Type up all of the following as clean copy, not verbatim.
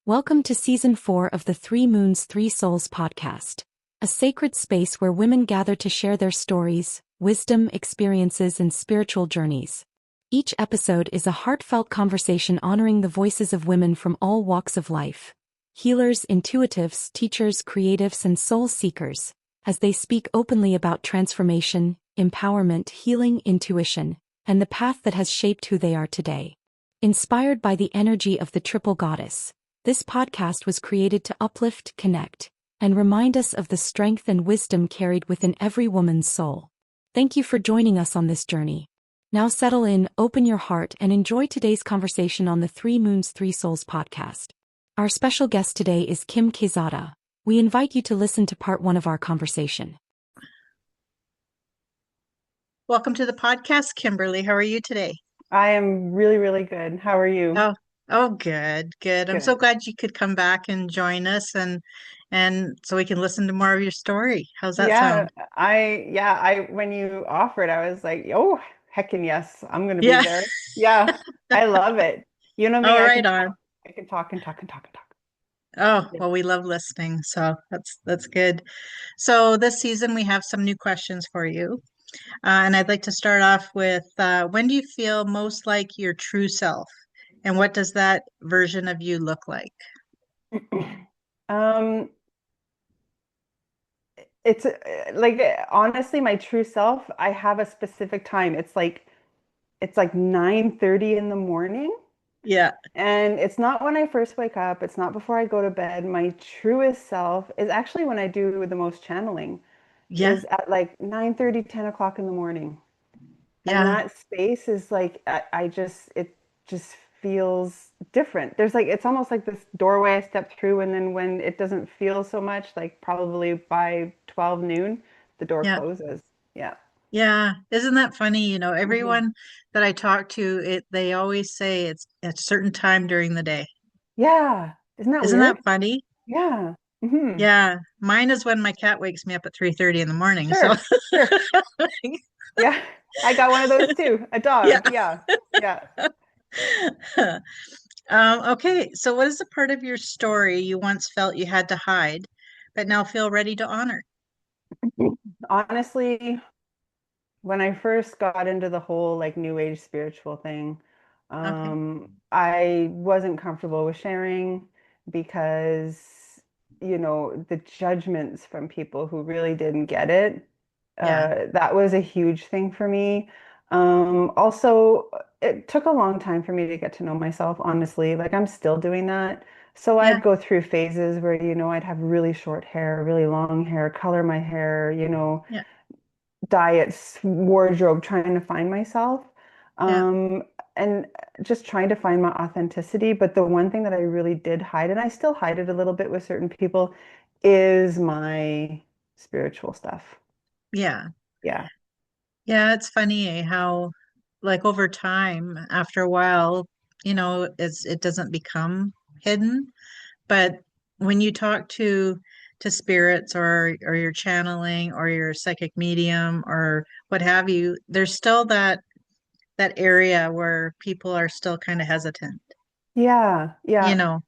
Welcome to Season 4 of the Three Moons, Three Souls podcast, a sacred space where women gather to share their stories, wisdom, experiences, and spiritual journeys. Each episode is a heartfelt conversation honoring the voices of women from all walks of life. Healers, intuitives, teachers, creatives, and soul seekers, as they speak openly about transformation, empowerment, healing, intuition, and the path that has shaped who they are today. Inspired by the energy of the triple goddess, this podcast was created to uplift, connect, and remind us of the strength and wisdom carried within every woman's soul. Thank you for joining us on this journey. Now settle in, open your heart, and enjoy today's conversation on the Three Moons, Three Souls podcast. Our special guest today is Kim Quezada. We invite you to listen to part 1 of our conversation. Welcome to the podcast, Kimberly. How are you today? I am really, really good. How are you? Oh, good, good. I'm so Good. glad you could come back and join us and so we can listen to more of your story. How's that Yeah, sound? when you offered, I was like, oh, heckin' yes, I'm gonna be Yeah. there. Yeah, I love it. You know me, Oh, right on. I can talk and talk and talk and talk. Oh, Yeah. well, we love listening, so that's good. So this season we have some new questions for you. And I'd like to start off with when do you feel most like your true self? And what does that version of you look like? Um, it's like honestly, my true self, I have a specific time. It's like 9:30 in the morning. Yeah, And it's not when I first wake up, it's not before I go to bed. My truest self is actually when I do the most channeling, yeah, is at like 9:30, 10 o'clock in the morning. And yeah, that space is like, it just feels different. There's like, it's almost like this doorway I step through, and then when it doesn't feel so much, like probably by 12 noon, the door yeah. closes. Yeah. Yeah, isn't that funny? Mhm. Everyone that I talk to, they always say it's at a certain time during the day. Yeah. Isn't that Isn't weird? that funny? Yeah. Hmm. Yeah, mine is when my cat wakes me up at 3:30 in the morning. So, Sure. Sure. Yeah, I got one of those too. A yeah. dog. Yeah. Yeah. Okay, so what is the part of your story you once felt you had to hide, but now feel ready to honor? Honestly, when I first got into the whole like new age spiritual thing, Okay. I wasn't comfortable with sharing because, the judgments from people who really didn't get it, Yeah. that was a huge thing for me. Also, it took a long time for me to get to know myself, honestly. Like I'm still doing that. So Yeah. I'd go through phases where, I'd have really short hair, really long hair, color my hair, Yeah. diets, wardrobe, trying to find myself, Yeah. um, and just trying to find my authenticity. But the one thing that I really did hide, and I still hide it a little bit with certain people, is my spiritual stuff. Yeah. Yeah. Yeah, it's funny how, like, over time, after a while, it doesn't become hidden. But when you talk to spirits or you're channeling or you're a psychic medium or what have you, there's still that area where people are still kind of hesitant, Yeah. you Yeah. know.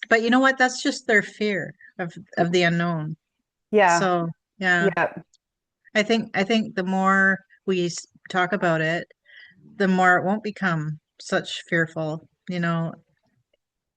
But you know what? That's just their fear of the unknown. Yeah. So, yeah, Yeah. I think the more we talk about it, the more it won't become such fearful,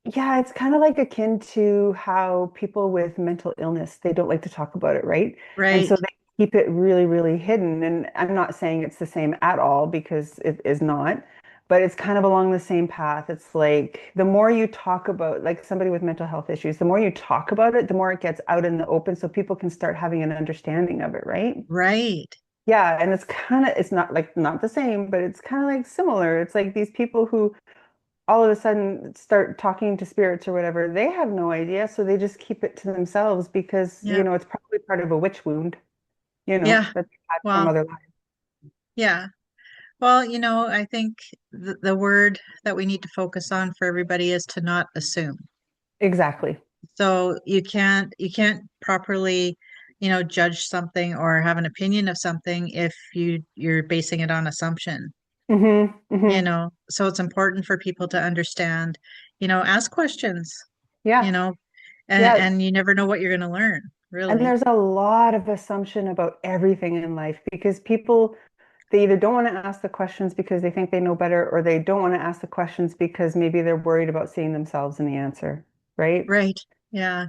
Yeah, it's kind of like akin to how people with mental illness, they don't like to talk about it, right? And so right? they keep it really, really hidden. And I'm not saying it's the same at all because it is not, but it's kind of along the same path. It's like the more you talk about, like somebody with mental health issues, the more you talk about it, the more it gets out in the open so people can start having an understanding of it, right? Right. Yeah, and it's not like not the same, but it's kind of like similar. It's like these people who all of a sudden start talking to spirits or whatever, they have no idea. So they just keep it to themselves because, Yeah. it's probably part of a witch wound, Yeah. that they had from Well, other lives. yeah. Well, I think the word that we need to focus on for everybody is to not assume. Exactly. So you can't properly, judge something or have an opinion of something if you're basing it on assumption, Hmm. Hmm. So it's important for people to understand, ask questions. Yeah. you know, Yeah. and you never know what you're going to learn, And really. there's a lot of assumption about everything in life because people, they either don't want to ask the questions because they think they know better, or they don't want to ask the questions because maybe they're worried about seeing themselves in the answer, right? Right. Yeah.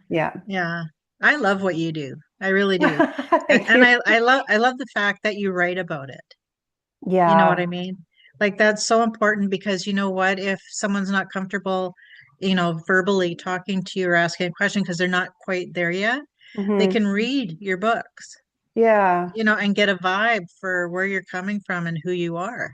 Yeah. Yeah. I love what you do. I really do. Thank And you. I love the fact that you write about it. You know what I Yeah. mean? Like that's so important because you know what? If someone's not comfortable, verbally talking to you or asking a question because they're not quite there yet, they Hmm. can read your books, Yeah. and get a vibe for where you're coming from and who you are.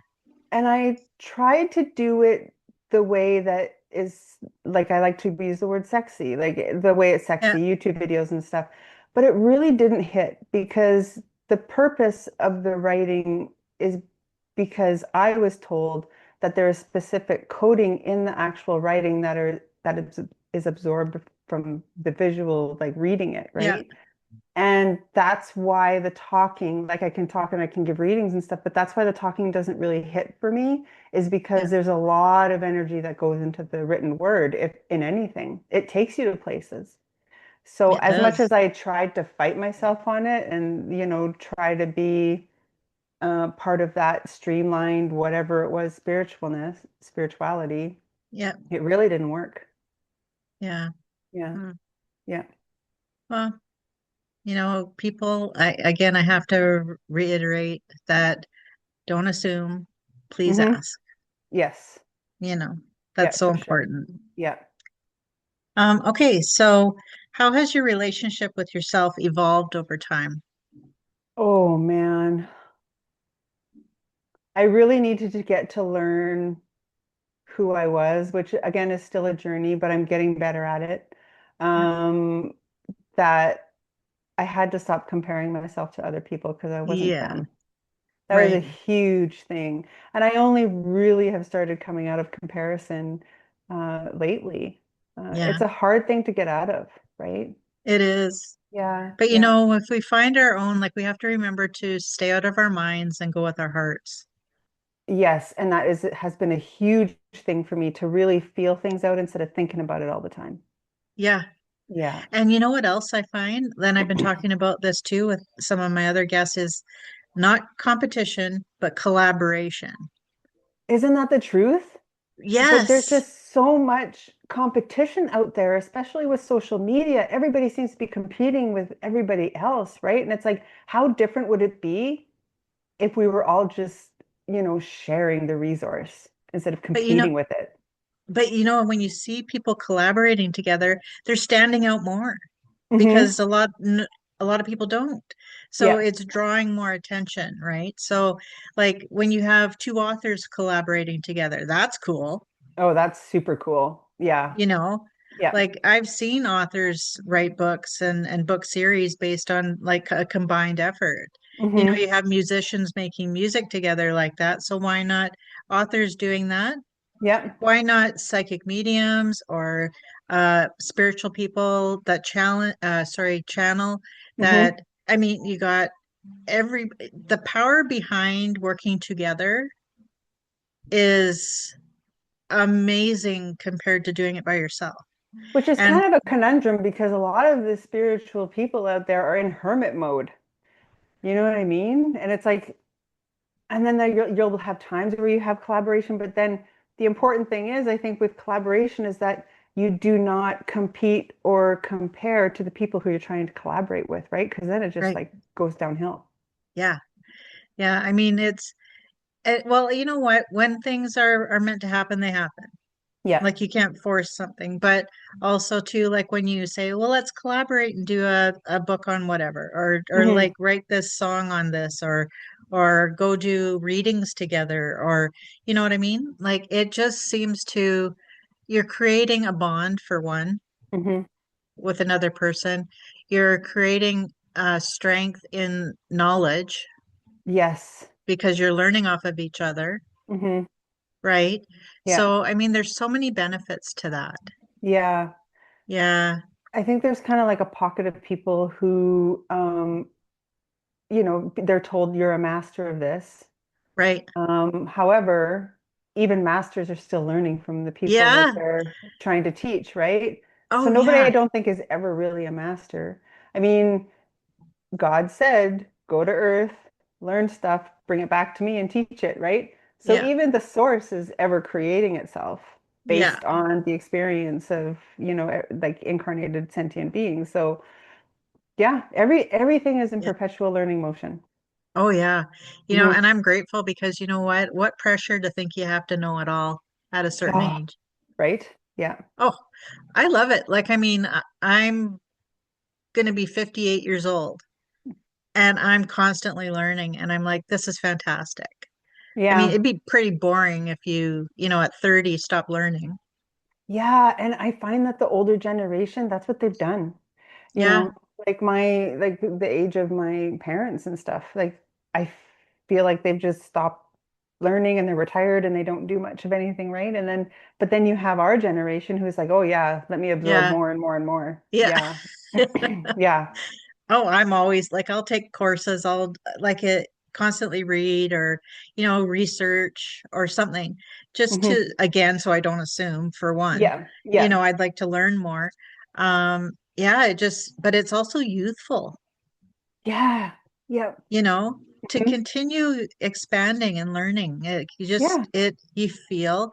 And I tried to do it the way that is like I like to use the word sexy, like the way it's Yeah. sexy, YouTube videos and stuff. But it really didn't hit because the purpose of the writing is because I was told that there is specific coding in the actual writing that is absorbed from the visual, like reading it, Yeah. right? And that's why the talking, like I can talk and I can give readings and stuff, but that's why the talking doesn't really hit for me, is Yeah. because there's a lot of energy that goes into the written word, if in anything. It takes you to places. So It as much does. as I tried to fight myself on it and, try to be part of that streamlined, whatever it was, spirituality, Yeah. it really didn't work. Yeah. Yeah. Hmm. Yeah. Well, I have to reiterate that don't assume, please Hmm. ask. Yes. You know, Yeah, that's so for sure. important. Yeah. Okay, so how has your relationship with yourself evolved over time? Oh man. I really needed to get to learn who I was, which again is still a journey, but I'm getting better at it. Yeah. Um, that I had to stop comparing myself to other people because I wasn't Yeah, them. That was a right. huge thing. And I only really have started coming out of comparison lately. It's Yeah, a hard thing to get out of, right? it is. Yeah, But yeah. if we find our own, like we have to remember to stay out of our minds and go with our hearts. Yes, and it has been a huge thing for me to really feel things out instead of thinking about it all the time. Yeah. Yeah. And you know what else I find? Then I've been talking about this too with some of my other guests is not competition, but collaboration. Isn't that the truth? But there's Yes. just so much competition out there, especially with social media. Everybody seems to be competing with everybody else, right? And it's like, how different would it be if we were all just, sharing the resource instead of But you know, competing with it? when you see people collaborating together, they're standing out more Hmm. because a lot of people don't. So Yeah. it's drawing more attention, right? So like when you have two authors collaborating together, that's cool. Oh, that's super cool. Yeah. you know Yeah. like I've seen authors write books and book series based on like a combined effort. Hmm. You have musicians making music together like that, so why not authors doing that? Yeah. Why not psychic mediums or spiritual people that channel Hmm. that? I mean, you got every the power behind working together is amazing compared to doing it by yourself. Which is And kind of a conundrum because a lot of the spiritual people out there are in hermit mode. You know what I mean? And it's like, and then you'll have times where you have collaboration, but then the important thing is, I think with collaboration is that you do not compete or compare to the people who you're trying to collaborate with, right? Because then it just right, like goes downhill. yeah, yeah. I mean, well, you know what? When things are meant to happen, they happen. Yeah. Like you can't force something, but also too, like when you say, well, let's collaborate and do a book on whatever, or Hmm. like write this song on this, or go do readings together, or you know what I mean? Like it just seems to you're creating a bond for one Hmm. with another person. You're creating strength in knowledge Yes. because you're learning off of each other, Hmm. right? Yeah. So, I mean, there's so many benefits to that. Yeah. Yeah, I think there's kind of like a pocket of people who, they're told you're a master of this. right. However, even masters are still learning from the people that Yeah, they're trying to teach, right? Oh So nobody, I yeah. don't think, is ever really a master. I mean, God said, go to earth, learn stuff, bring it back to me and teach it, right? So Yeah. even the source is ever creating itself Yeah. based on the experience of, like incarnated sentient beings. So yeah, everything is in Yeah. perpetual learning motion. Oh yeah. Hmm. And I'm grateful because you know what? What pressure to think you have to know it all at a certain Oh, age. right? Yeah. Oh, I love it. Like, I mean, I'm going to be 58 years old and I'm constantly learning and I'm like, this is fantastic. I mean, Yeah. it'd be pretty boring if at 30 stop learning. Yeah, and I find that the older generation, that's what they've done. You Yeah. know, like the age of my parents and stuff. Like I feel like they've just stopped learning and they're retired and they don't do much of anything, right? But then you have our generation who's like, oh yeah, let me absorb Yeah. more and more and more. Yeah. Yeah. Yeah. Oh, I'm always like, I'll take courses, I'll like it constantly read or, research or something just Hmm. to, again, so I don't assume for one, Yeah. Yeah. I'd like to learn more. Yeah, but it's also youthful, Yeah. Yeah. you know, to Mhm. continue expanding and learning. Yeah. You feel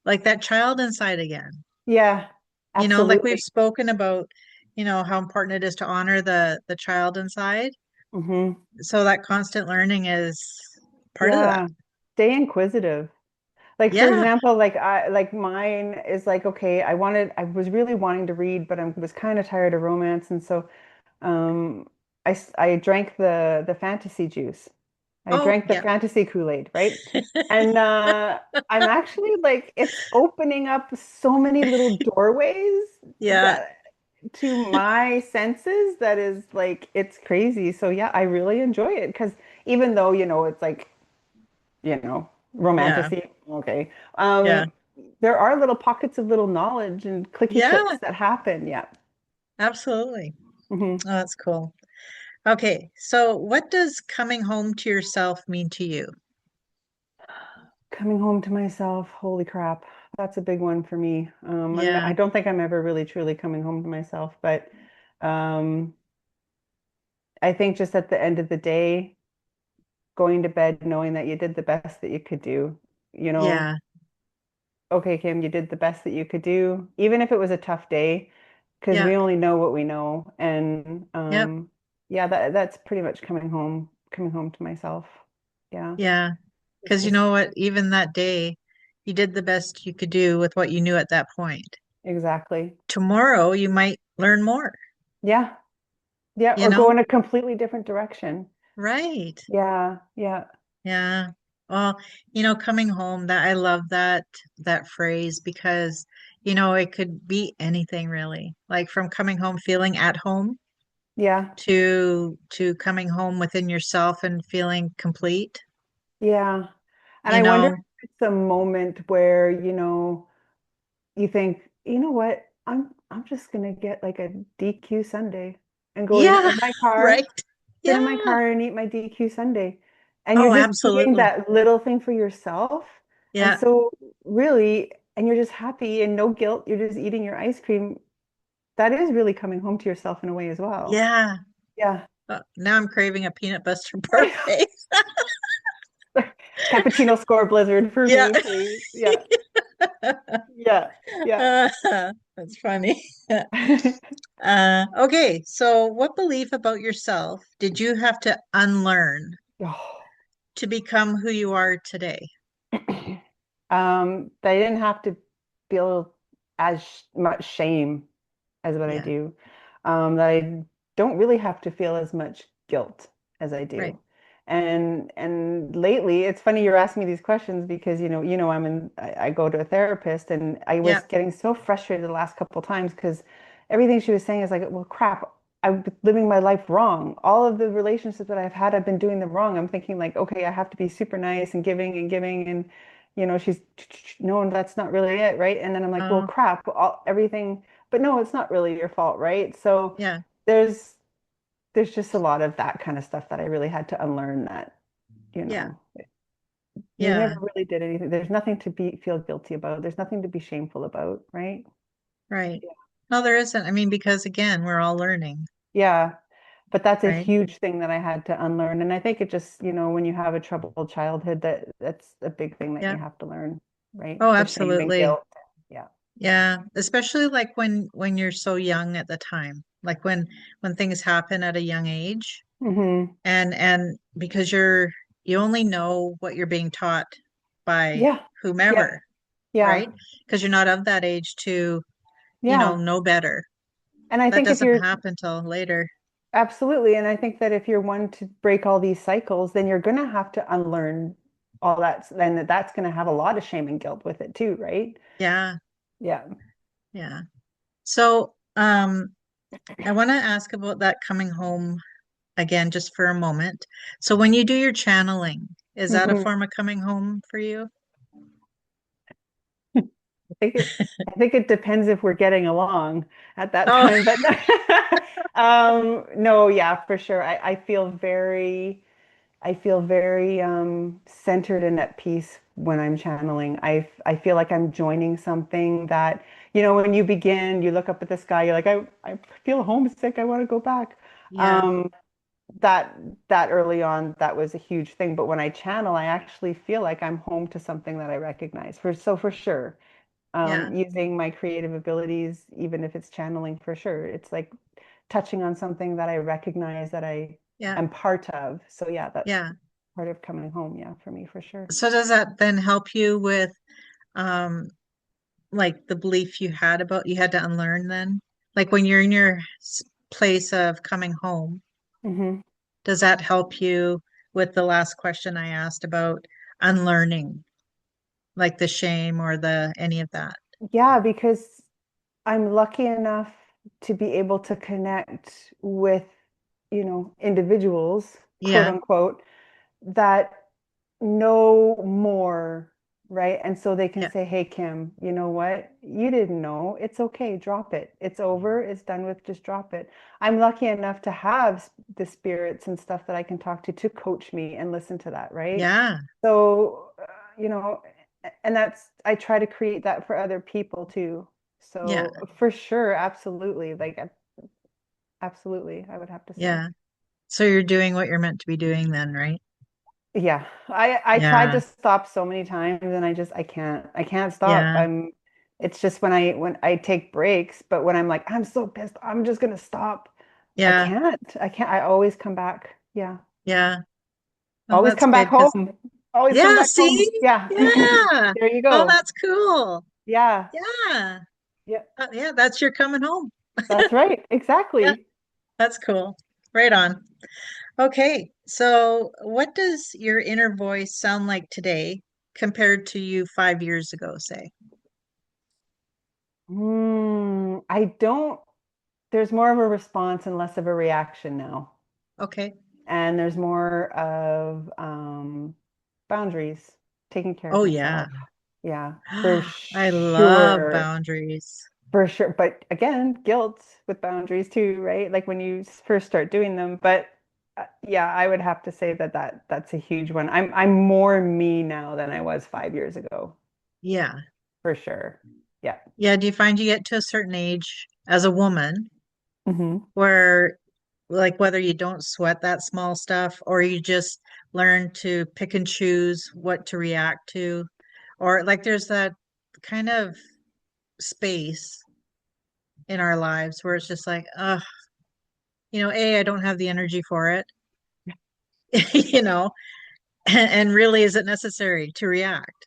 like that child inside again, Yeah. like we've Absolutely. spoken about, how important it is to honor the child inside. Hmm. So that constant learning is part of that. Yeah. Stay inquisitive. Like for Yeah. example, like mine is like, okay, I was really wanting to read, but I was kind of tired of romance, and so um I drank the fantasy juice. I Oh, drank the yeah. fantasy Kool-Aid, right? And I'm actually like it's opening up so many little doorways Yeah. that to my senses that is like it's crazy. So yeah, I really enjoy it because even though, it's like Yeah. romantasy. Okay. Yeah. There are little pockets of little knowledge and clicky Yeah. clicks that happen. Yeah. Absolutely. Hmm. Oh, that's cool. Okay. So what does coming home to yourself mean to you? Coming home to myself, holy crap. That's a big one for me. Yeah. I don't think I'm ever really truly coming home to myself, but um, I think just at the end of the day, going to bed knowing that you did the best that you could do, you know, Yeah. okay, Kim, you did the best that you could do, even if it was a tough day, because Yeah. we only know what we know. And Yep. yeah, that's pretty much coming home to myself. Yeah, Yeah. it's Because you just know what? Even that day, you did the best you could do with what you knew at that point. exactly. Tomorrow, you might learn more, Yeah, yeah, you or go know? in a completely different direction. Right. Yeah, yeah, Yeah. Well, coming home, that I love that phrase because, it could be anything really. Like from coming home feeling at home yeah, to coming home within yourself and feeling complete, yeah. And you I wonder know. if it's a moment where, you think, you know what, I'm just gonna get like a DQ Sunday and go Yeah, in my car, right. sit in my Yeah. car and eat my DQ Sunday. And you're Oh, just doing absolutely. that little thing for yourself. And Yeah. so really, and you're just happy and no guilt, you're just eating your ice cream. That is really coming home to yourself in a way as well. Yeah. Yeah. Now I'm craving a peanut butter parfait. Cappuccino score blizzard for Yeah. me, please. Yeah. Yeah. Yeah. That's funny. Okay, so what belief about yourself did you have to unlearn Oh. to become who you are today? That I didn't have to feel as much shame as what I Yeah, do. That I don't really have to feel as much guilt as I right. do. And lately, it's funny you're asking me these questions because I go to a therapist and I Yeah. was getting so frustrated the last couple of times because everything she was saying is like, well, crap, I'm living my life wrong. All of the relationships that I've had, I've been doing them wrong. I'm thinking like, okay, I have to be super nice and giving and giving and she's no, that's not really it, right? And then I'm like, well, Oh, crap, everything, but no, it's not really your fault, right? So yeah. there's there's just a lot of that kind of stuff that I really had to unlearn that, you Yeah. know, you never Yeah. really did anything. There's nothing to feel guilty about. There's nothing to be shameful about, right? Right. No, there isn't. I mean, because again, we're all learning, Yeah. But that's a right? huge thing that I had to unlearn. And I think it just, when you have a troubled childhood, that's a big thing that Yeah. you have to learn, right? Oh, The shame and absolutely. guilt. Yeah. Yeah, especially like when you're so young at the time, like when things happen at a young age, Hmm. and because you only know what you're being taught by Yeah. Yeah. whomever, Yeah. right? Because you're not of that age to, Yeah. know better. And I That think if doesn't you're happen till later. absolutely, and I think that if you're one to break all these cycles, then you're going to have to unlearn all that. Then that's going to have a lot of shame and guilt with it too, right? Yeah, Yeah. yeah. So, I want to ask about that coming home again just for a moment. So when you do your channeling, is that a Hmm. form of coming home for you? I think it, I think it depends if we're getting along at that Oh, time, but no, yeah, for sure. I feel very centered and at peace when I'm channeling. I feel like I'm joining something that, when you begin, you look up at the sky, you're like, I feel homesick. I want to go back. yeah, Um, that that early on, that was a huge thing. But when I channel, I actually feel like I'm home to something that I recognize. For sure. yeah, Using my creative abilities, even if it's channeling, for sure. It's like touching on something that I recognize that I yeah, am part of. So yeah, that's yeah. part of coming home. Yeah, for me, for sure. So does that then help you with um like the belief you had to unlearn then? Like when you're in your place of coming home, Hmm. does that help you with the last question I asked about unlearning, like the shame or the any of that? Yeah, because I'm lucky enough to be able to connect with, individuals, quote Yeah, unquote, that know more, right? And so they can yeah, say, hey, Kim, you know what? You didn't know. It's okay. Drop it. It's over. It's done with. Just drop it. I'm lucky enough to have the spirits and stuff that I can talk to coach me and listen to that, right? yeah, So, and I try to create that for other people too. yeah, So for sure, absolutely. Like, absolutely, I would have to say. yeah. So you're doing what you're meant to be doing then, right? Yeah, I tried Yeah, to stop so many times and I can't stop. yeah, It's just when I take breaks, but when I'm like I'm so pissed, I'm just gonna stop. yeah, I can't. I always come back. Yeah. yeah. Oh, Always that's come back good because home. Always come yeah, back home. see? Yeah. Yeah. There you Oh, go. that's cool. Yeah. Yeah. Yeah. Yeah, that's your coming home. That's right. Yeah, Exactly. that's cool. Right on. Okay. So, what does your inner voice sound like today compared to you 5 years ago, say? I don't, there's more of a response and less of a reaction now. Okay. And there's more of boundaries, taking care of Oh, yeah. myself. Yeah, for I love sure. boundaries. For sure. But again, guilt with boundaries too, right? Like when you first start doing them. But yeah, I would have to say that's a huge one. I'm more me now than I was 5 years ago, Yeah. for sure. Yeah. Yeah. Do you find you get to a certain age as a woman Hmm. where like whether you don't sweat that small stuff or you just learn to pick and choose what to react to or like there's that kind of space in our lives where it's just like I don't have the energy for it you know and really is it necessary to react.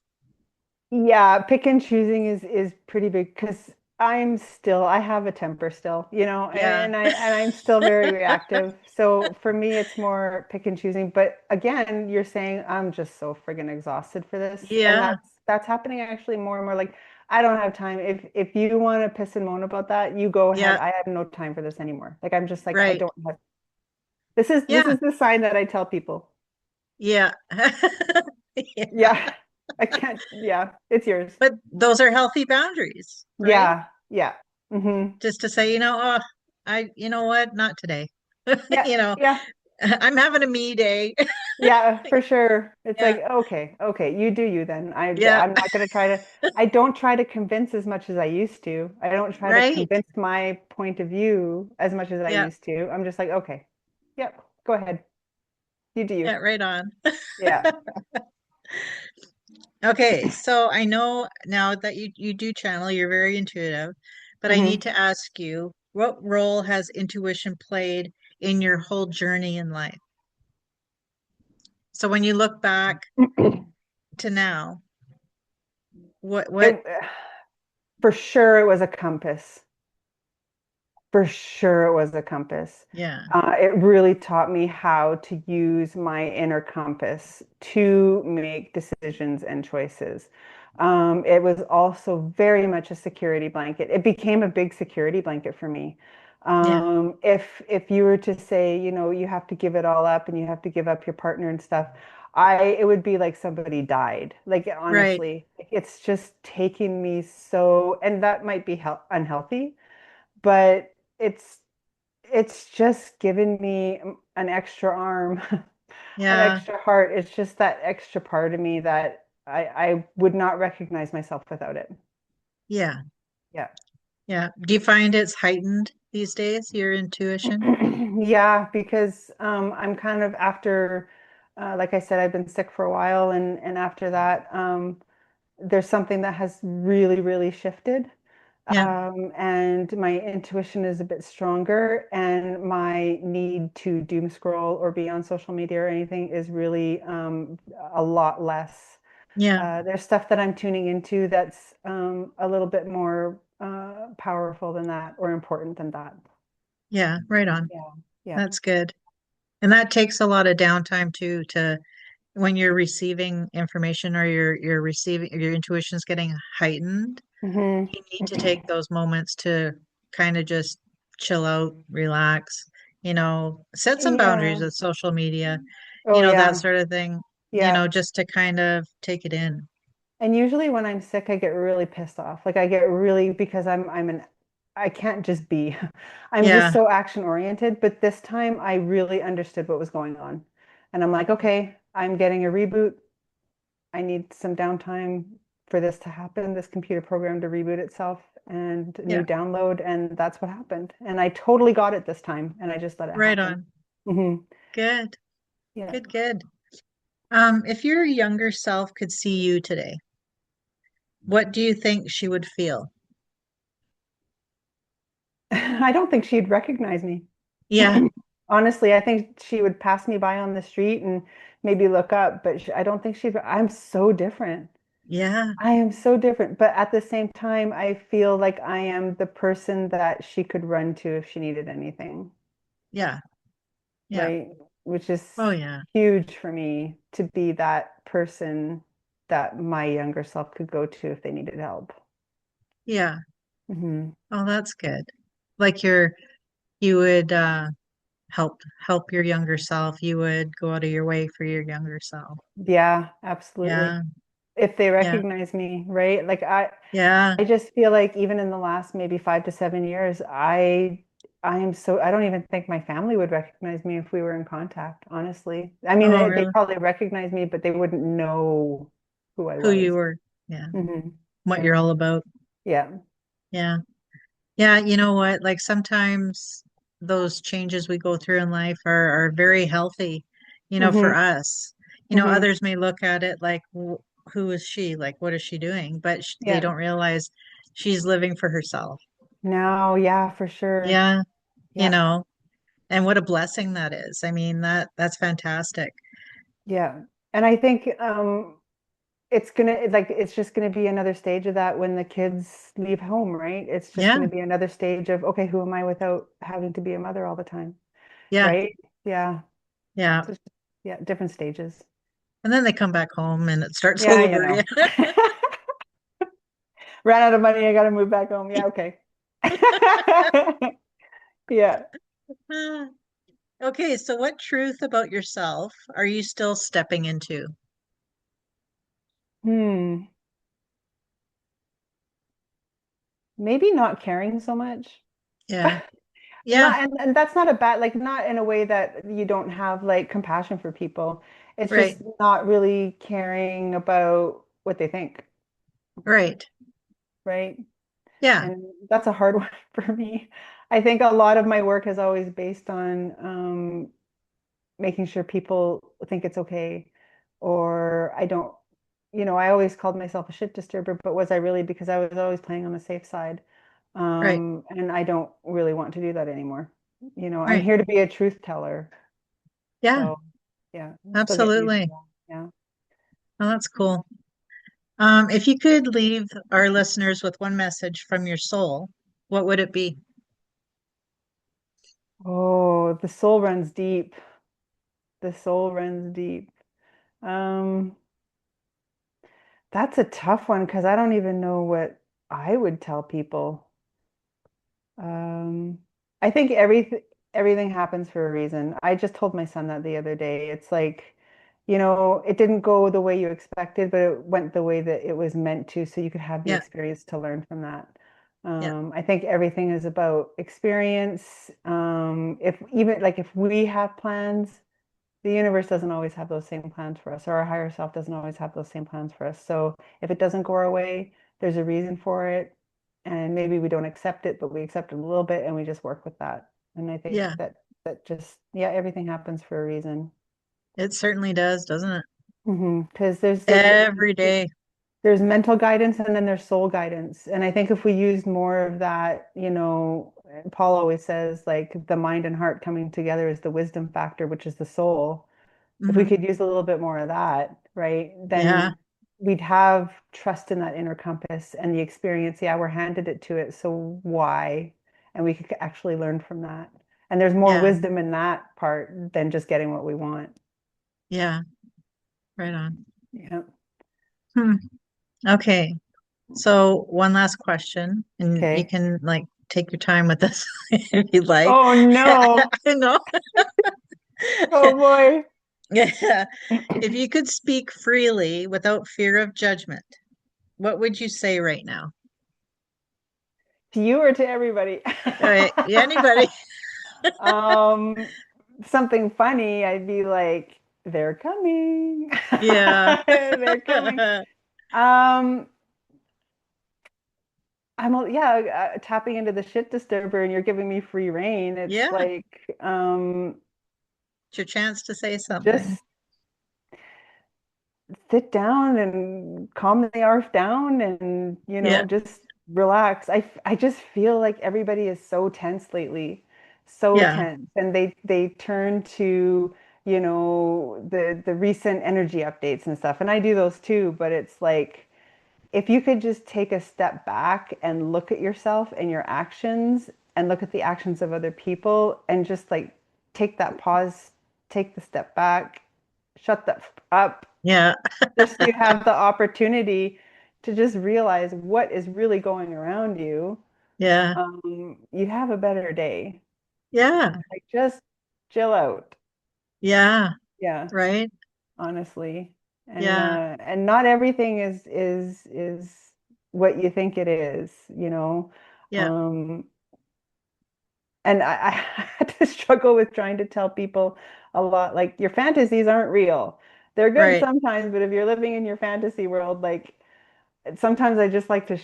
Yeah, pick and choosing is pretty big because I have a temper still, Yeah, and I'm still very reactive. So for me, it's more pick and choosing. But again, you're saying I'm just so friggin' exhausted for this, and yeah, that's happening actually more and more. Like I don't have time. If you want to piss and moan about that, you go ahead. yeah, I have no time for this anymore. Like I'm just like I right, don't have. This yeah, is the sign that I tell people. yeah. Yeah. Yeah, I can't. Yeah, it's yours. But those are healthy boundaries, right? Yeah, yeah. Hmm. Just to say, oh, you know what, not today. Yeah, you know yeah. I'm having a me day. Yeah, for sure. It's Yeah. like, okay, you do you then. Yeah. I'm not going to try to, I don't try to convince as much as I used to. I don't try to Right. convince my point of view as much as I Yeah. used to. I'm just like, okay, yep, go ahead. You do you. Yeah, right on. Yeah. Okay, so I know now that you do channel, you're very intuitive, but I need hmm to ask you, what role has intuition played in your whole journey in life? So when you look back to now, what It, for sure, it was a compass. For sure, it was a compass. yeah, It really taught me how to use my inner compass to make decisions and choices. It was also very much a security blanket. It became a big security blanket for me. yeah, If you were to say, you know, you have to give it all up and you have to give up your partner and stuff, it would be like somebody died. Like right. honestly, it's just taking me so, and that might be unhealthy, but it's it's just given me an extra arm, an Yeah, extra heart. It's just that extra part of me that I would not recognize myself without it. yeah, Yeah. yeah. Do you find it's heightened these days, your intuition? Yeah, because I'm kind of after, like I said, I've been sick for a while, and after that, there's something that has really, really shifted. Yeah, And my intuition is a bit stronger, and my need to doom scroll or be on social media or anything is really a lot less. yeah, There's stuff that I'm tuning into that's a little bit more powerful than that or important than that. yeah, right on. Yeah, yeah. That's good. And that takes a lot of downtime too, to when you're receiving information or you're receiving your intuition's getting heightened. hmm You need to take those moments to kind of just chill out, relax, set some boundaries Yeah. with social media, Oh, that yeah. sort of thing, Yeah. just to kind of take it in. And usually when I'm sick, I get really pissed off. Like I get really because I can't just be. I'm just Yeah, so action oriented, but this time I really understood what was going on. And I'm like, okay, I'm getting a reboot. I need some downtime for this to happen, this computer program to reboot itself and new yeah, download. And that's what happened. And I totally got it this time and I just let it right happen. on. hmm Good, Yeah. good, good. If your younger self could see you today, what do you think she would feel? I don't think she'd recognize me. Yeah, Honestly, I think she would pass me by on the street and maybe look up, but I don't think I'm so different. yeah, I am so different. But at the same time, I feel like I am the person that she could run to if she needed anything, yeah, yeah. right? Which Oh, is yeah, huge for me to be that person that my younger self could go to if they needed help. yeah. hmm Oh, that's good. Like you would help your younger self. You would go out of your way for your younger self. Yeah, absolutely. Yeah, If they yeah, recognize me, right? Like yeah, I just feel like even in the last maybe 5 to 7 years, I don't even think my family would recognize me if we were in contact, honestly. I mean, oh, they really? probably recognize me, but they wouldn't know who I Who you was. were. Yeah, what Yeah. you're all about. Yeah. Yeah, yeah. You know what? Like sometimes those changes we go through in life are very healthy, for hmm us. hmm Others may look at it like, who is she? Like, what is she doing? But they Yeah. don't realize she's living for herself. No, yeah, for sure. Yeah, you Yeah. know, and what a blessing that is. I mean, that's fantastic. Yeah. And I think it's just gonna be another stage of that when the kids leave home, right? It's just Yeah, gonna be another stage of, okay, who am I without having to be a mother all the time? yeah, Right? Yeah. yeah. So yeah, different stages. And then they come back home and it starts all Yeah, you over again. know. Ran out of money, I gotta move back home. Yeah, okay. Yeah. Okay, so what truth about yourself are you still stepping into? Hmm. Maybe not caring so much. Yeah, Yeah. Not, and that's not a bad, like, not in a way that you don't have like compassion for people. It's Right. just not really caring about what they think, Right. right? Yeah. And that's a hard one for me. I think a lot of my work is always based on making sure people think it's okay, or I don't, I always called myself a shit disturber, but was I really? Because I was always playing on the safe side. Right. And I don't really want to do that anymore. I'm Right. here to be a truth teller. Yeah. So yeah, I'm still getting used to Absolutely. that. Yeah. Well, that's cool. If you could leave our listeners with one message from your soul, what would it be? Oh, the soul runs deep. The soul runs deep. Um, that's a tough one because I don't even know what I would tell people. Um, I think everything happens for a reason. I just told my son that the other day. It's like, it didn't go the way you expected, but it went the way that it was meant to, so you could have the Yeah. experience to learn from that. Yeah. I think everything is about experience. If we have plans, the universe doesn't always have those same plans for us, or our higher self doesn't always have those same plans for us. So if it doesn't go our way, there's a reason for it. And maybe we don't accept it, but we accept it a little bit and we just work with that. And I think Yeah. that just, yeah, everything happens for a reason. It certainly does, doesn't it? Because Every day. there's mental guidance and then there's soul guidance. And I think if we used more of that, Paul always says like the mind and heart coming together is the wisdom factor, which is the soul. If we Hmm. could use a little bit more of that, right, Yeah. then we'd have trust in that inner compass and the experience. Yeah, we're handed it to it, so why? And we could actually learn from that. And there's more Yeah. wisdom in that part than just getting what we want. Yeah. Right on. Yeah. Hmm. Okay. So one last question, and you Okay. can like take your time with this if you'd like. Oh no. I know. Oh boy. Yeah. If you could speak freely without fear of judgment, what would you say right now? To you or to everybody? All right. Yeah, anybody? Um, something funny, I'd be like, they're coming. Yeah. They're coming. Um, tapping into the shit disturber and you're giving me free reign. It's Yeah. like, It's your chance to say something. just sit down and calm the arf down and, Yeah. just relax. I just feel like everybody is so tense lately, so Yeah. tense. And they turn to, the recent energy updates and stuff. And I do those too, but it's like, if you could just take a step back and look at yourself and your actions and look at the actions of other people and just like take that pause, take the step back, shut that up, Yeah. just so you have the opportunity to just realize what is really going around you, Yeah. you'd have a better day. Yeah. Like just chill out. Yeah. Yeah, Right. honestly. Yeah. And not everything is what you think it is. Yeah. Um, and I had to struggle with trying to tell people a lot, like your fantasies aren't real. They're good Right. sometimes, but if you're living in your fantasy world, like sometimes I just want to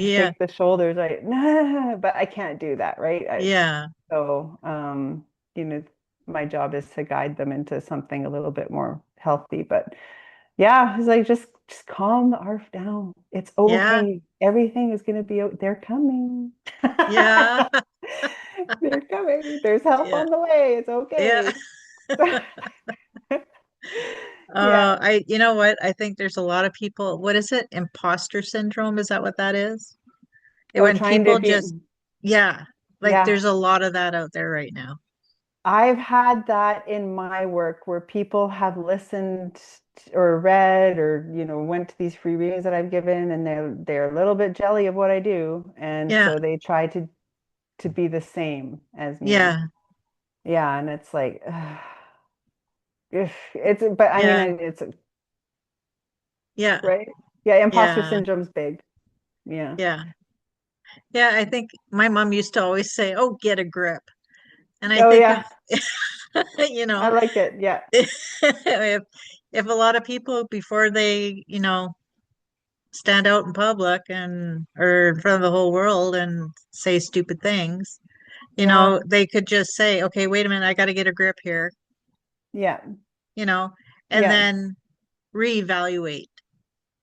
Yeah. shake the shoulders, right? Nah, but I can't do that, right? Yeah. So, you know, my job is to guide them into something a little bit more healthy. But yeah, it's like just calm the arf down. It's Yeah. okay. Everything is gonna be, they're coming. Yeah. They're coming. There's help Yeah. on the way. It's Yeah. okay. Yeah. You know what? I think there's a lot of people, what is it? Imposter syndrome, is that what that is? Oh, When trying to people be, just, yeah, like yeah. there's a lot of that out there right now. I've had that in my work where people have listened or read or went to these free readings that I've given and they're a little bit jelly of what I do and Yeah. so they try to be the same as me. Yeah. Yeah, and it's like if it's but I mean Yeah. it's Yeah. right. Yeah, imposter Yeah. syndrome's big. Yeah. Yeah. Yeah, I think my mom used to always say, "Oh, get a grip." And I Oh think yeah, if you I know, like it. Yeah. if a lot of people before they, stand out in public and or in front of the whole world and say stupid things, Yeah. they could just say, "Okay, wait a minute, I got to get a grip here," Yeah. you know, and Yeah. then reevaluate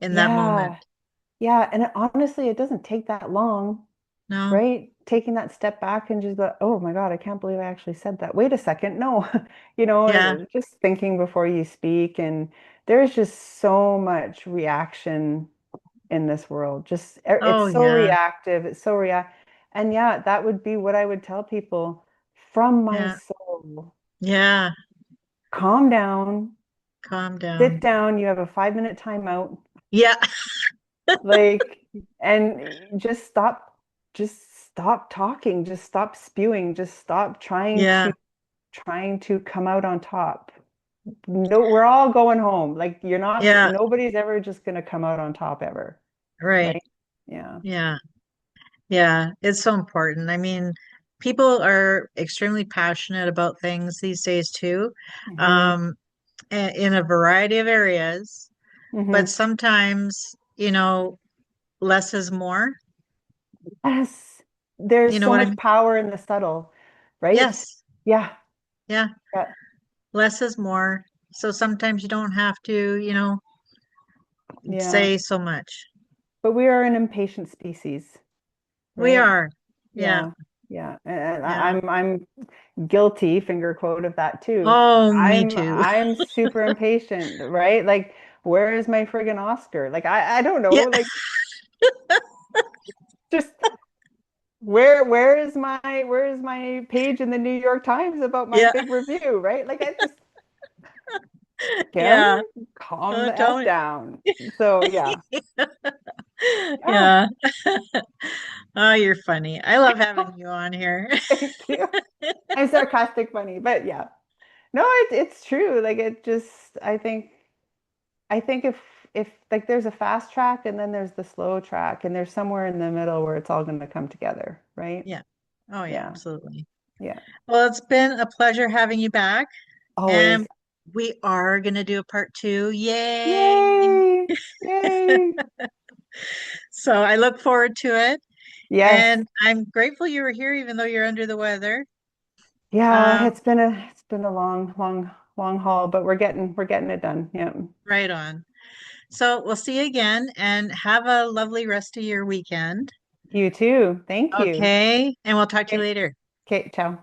in that moment. Yeah. Yeah. And honestly, it doesn't take that long, No? right? Taking that step back and just go, oh my God, I can't believe I actually said that. Wait a second. No, Yeah. just thinking before you speak. And there's just so much reaction in this world. Just it's Oh, so yeah. reactive. It's so react. And yeah, that would be what I would tell people from my Yeah. soul. Yeah. Calm down, Calm sit down. down. You have a 5 minute timeout, Yeah. like, and just stop talking, just stop spewing, just stop Yeah. trying to come out on top. No, we're all going home. Like Yeah. nobody's ever just gonna come out on top ever, Right. right? Yeah. Yeah. Yeah. It's so important. I mean, people are extremely passionate about things these days too, Hmm. um, in a variety of areas, but Hmm. sometimes, less is more. Yes. There's You know so what I much mean? power in the subtle, right? Yes. Yeah. Yeah. Yeah. Less is more. So sometimes you don't have to, Yeah. say so much. But we are an impatient species, We right? are. Yeah. Yeah. Yeah. And Yeah. I'm guilty, finger quote, of that too. Oh, me I'm too. I'm super impatient, right? Like, where is my friggin' Oscar? Like, I don't know. Yeah. Like, just where is my page in the New York Times about my Yeah. big review, right? Like, I just Kim, Yeah. calm Oh, the F don't. down. So yeah. Yeah. Yeah. Oh, you're funny. I love having you on here. Thank you. I'm sarcastic funny, but yeah. No, it's true. Like, it just I think if like there's a fast track and then there's the slow track and there's somewhere in the middle where it's all going to come together, right? Yeah. Oh, yeah, Yeah. absolutely. Yeah. Well, it's been a pleasure having you back, Always. and we are going to do a part two. Yay. Yay. Yay. So I look forward to it, Yes. and I'm grateful you were here, even though you're under the weather. Yeah, Um, it's been a long haul, but we're getting it done. Yeah. right on. So we'll see you again, and have a lovely rest of your weekend. You too. Thank you. Okay, and we'll talk to you Okay. later. Okay, ciao.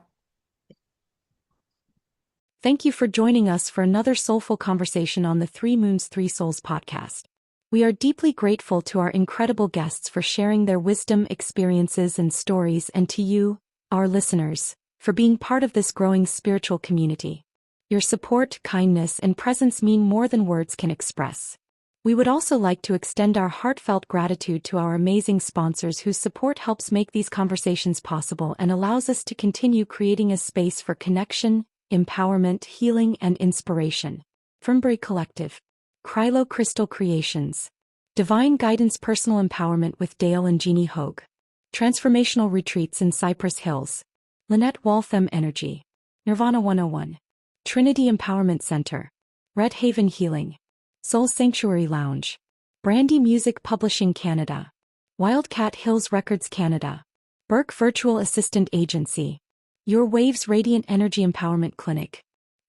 Thank you for joining us for another soulful conversation on the Three Moons, Three Souls podcast. We are deeply grateful to our incredible guests for sharing their wisdom, experiences, and stories, and to you, our listeners, for being part of this growing spiritual community. Your support, kindness, and presence mean more than words can express. We would also like to extend our heartfelt gratitude to our amazing sponsors whose support helps make these conversations possible and allows us to continue creating a space for connection, empowerment, healing, and inspiration. Fernbury Collective, Krylo Crystal Creations, Divine Guidance Personal Empowerment with Dale and Jeannie Hogue, Transformational Retreats in Cypress Hills, Lynette Waltham Energy, Nirvana 101, Trinity Empowerment Center, Red Haven Healing, Soul Sanctuary Lounge, Brandy Music Publishing Canada, Wildcat Hills Records Canada, Burke Virtual Assistant Agency, Your Waves Radiant Energy Empowerment Clinic,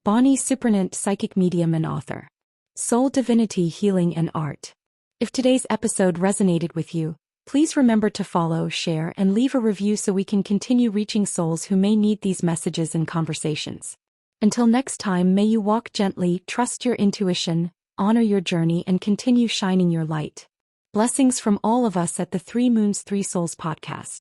Bonnie Supernant Psychic Medium and Author, Soul Divinity Healing and Art. If today's episode resonated with you, please remember to follow, share, and leave a review so we can continue reaching souls who may need these messages and conversations. Until next time, may you walk gently, trust your intuition, honor your journey, and continue shining your light. Blessings from all of us at the Three Moons, Three Souls podcast.